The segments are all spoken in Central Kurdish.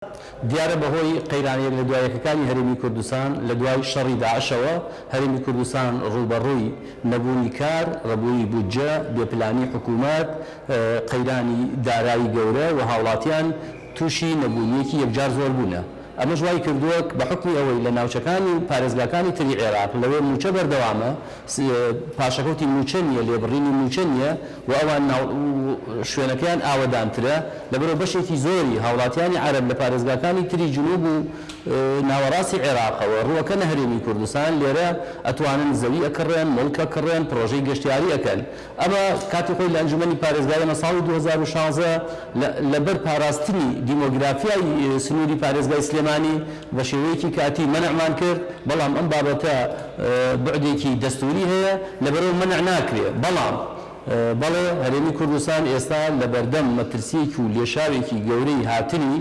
دیارە بەهۆی قەیرانیەک لە دوایەکەکانی هەرێمی کوردستان لە دوای شەڕی داعشەوە هەرێمی کوردستان ڕوبەڕووی نەبوونی کار، ڕەبوونی بودجە، بێپلانی حکوومەت، قەیرانی دارایی گەورە و هاوڵاتیان تووشی نەبوونیەکی یەکجار زۆر بوونە. ئەمە ژوای کردووە بە حکمی ئەوەی لە ناوچەکانی پارێزگاکانی تری عێراق لەوێ موچە بەردەوامە، پاشەکەوتی موچە نیە، لێبڕینی موچە نیە و ئەوان شوێنەکەیان ئاوەدانترە لەبەرەوە بەشێکی زۆری هاوڵاتیانی عەرەب لە پارێزگاکانی تری جنوب و ناوەڕاستی عێراقەوە ڕووەکەنە هەرێمی کوردستان لێرە ئەتوانن زەوی ئەکڕێن، مڵک ئەکڕێن، پرۆژەی گەشتیاری ئەکەن. ئەمە کاتی خۆی لە ئەنجومەنی پارێزگایانە ساڵی 2016 لەبەر پاراستنی دیمۆگرافیای سنووری پارێزگای سلێمانی بە شێوەیەکی کاتی مەنعمان کرد، بەڵام ئەم بابەتە بعدێکی دەستوری هەیە لەبەرەوە مەنع ناکرێ. بەڵام بەڵێ هەرێمی کوردستان ئێستا لە بەردەم مەترسیەکی و لێشاوێکی گەورەی هاتنی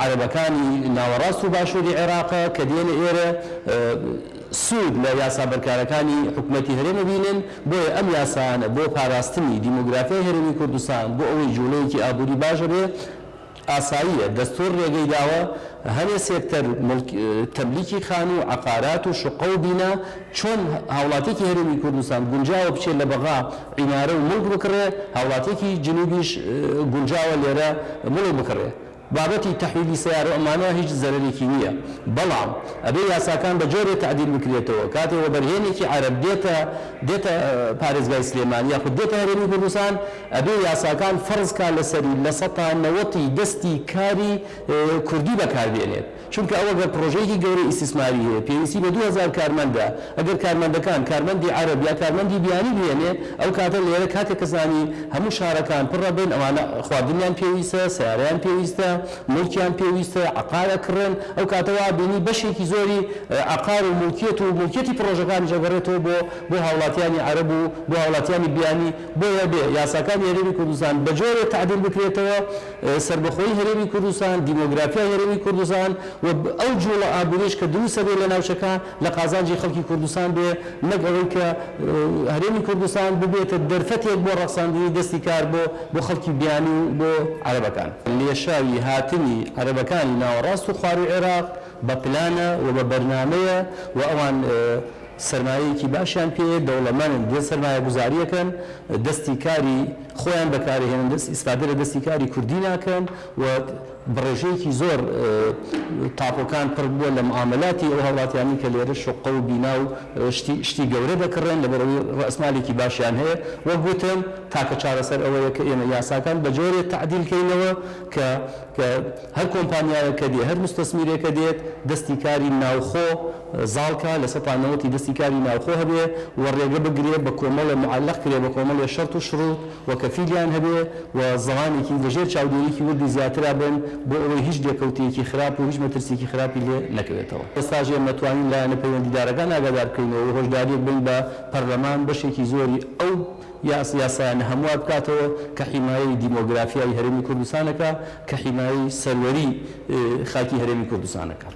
عەرەبەکانی ناوەڕاست و باشووری عێراقە کە دێنە ئێرە سوود لە یاسا بەرکارەکانی حکوومەتی هەرێمە بینن، بۆیە ئەم یاسانە بۆ پاراستنی دیمۆگرافیای هەرێمی کوردستان بۆ ئەوەی جوڵەیەکی ئابووری باشە بێ ئاساییە. دەستوور ڕێگەی داوە هەرێ سێکتەر تەملیکی خان و عەقارات و شقە و بینە چۆن هاوڵاتێکی هەرێمی کوردستان گونجاوە بچێت لە بەغا عیمارە و مڵک بکڕێ، هاوڵاتێکی جنوبیش گونجاوە لێرە مڵک بکڕێ. بابەتی تەحویلی سیارە ئەمانە هیچ زەرەرێکی نییە، بەڵام ئەبێ یاساکان بە جۆرێ تعدیل بکرێتەوە. کاتێک بەرهێنێکی عەرەب دێتە پارێزگای سلێمان یاخود دێتە هەرێمی کوردستان، ئەبێ یاساکان فەرزکا لەسەری لە سەتا 90 دەستی کاری کوردی بەکاربێنێت. چونکە ئەوە گە پرۆژەیەکی گەورەی ئیسtismاری هەیە، پێویستی بە 2000 کارمەندە. ئەگەر کارمەندەکان کارمەندی عەرەب یا کارمەندی بیانی بێنێ، ئەو کاتە لێرە کاتێک کەزانی هەموو شارەکان پڕە بن، ئەوانە خواردنیان پێویستە، سیارەیان پێویستە، مڵکیان پێویستە، عەقار ئەکڕێن، ئەو کاتەوە بینی بەشێکی زۆری عەقار و مڵکیەت و مڵکیەتی پرۆژەکانی جەگەڕێتەوە بۆ هاوڵاتیانی عەرەب و بۆ هاوڵاتیانی بیانی. بۆیە بێ یاساکانی هەرێمی کوردستان بە جۆرێ تعدیل بکرێتەوە، سەربەخۆیی هەرێمی کوردستان، دیمۆگرافیای هەرێمی کوردستان و ئەو جوڵە ئابووریش کە دروستە بێ لە ناوچەکە لە قازانجی خەڵکی کوردستان بێ، نەک ئەوەی کە هەرێمی کوردستان ببێتە دەرفەتێک بۆ ڕەخساندنی دەستی کار بۆ خەڵکی بیانی و بۆ عەرەبەکان. لێشاوی هاتنی عەرەبەکانی ناوەڕاست و خواروی عێراق بە پلانە و بە بەرنامەیە و ئەوان سەرمایەیەکی باشیان پێ دەوڵەمەندن، دێ سەرمایە گوزاریەکەن، دەستی کاری خۆیان بەکارهێنن، ئیسفادە لە دەستی کاری کوردی ناکەن و بڕێژەیەکی زۆر تاپۆکان پڕ بووە لە معاملاتی ئەو هاوڵاتیانی کە لێرە شقە و بینا و شتی گەورە دەکڕێن لەبەرەوەی ڕەسمالێکی باشیان هەیە. وەک گوتم تاکە چارەسەر ئەوەیە کە ئێمە یاساکان بە جۆرێک تعدیلکەینەوە کە هەر کۆمپانیایە کە دێ، هەر مستەسمیرێکە دێت دەستی کاری ناوخۆ زاڵکە لە 190 دەستی کاری ناوخۆ هەبێ و ڕێگە بگرێت بە کۆمەڵە معلق کرێ بە کۆمەڵە شەرت و شروط و کەفیلیان هەبێ و زەمانێکی لەژێر چاودێریکی وردی زیاترا بن بۆ ئەوەی هیچ دێکەوتێکی خراپ و هیچ مەترسێکی خراپی لێ نەکەوێتەوە. ئێستاژ ئێمە توانین لایەنە پەیوەندیدارەکان ئاگادار بکەینەوە و هۆشداریەک بین بە پەرلەمان بەشێکی زۆری ئەو یاسایانە هەموو بکاتەوە کە حیمایەی دیمۆگرافیای هەرێمی کوردستانەکە، کە حیمایەی سەروەری خاکی هەرێمی کوردستانەکات.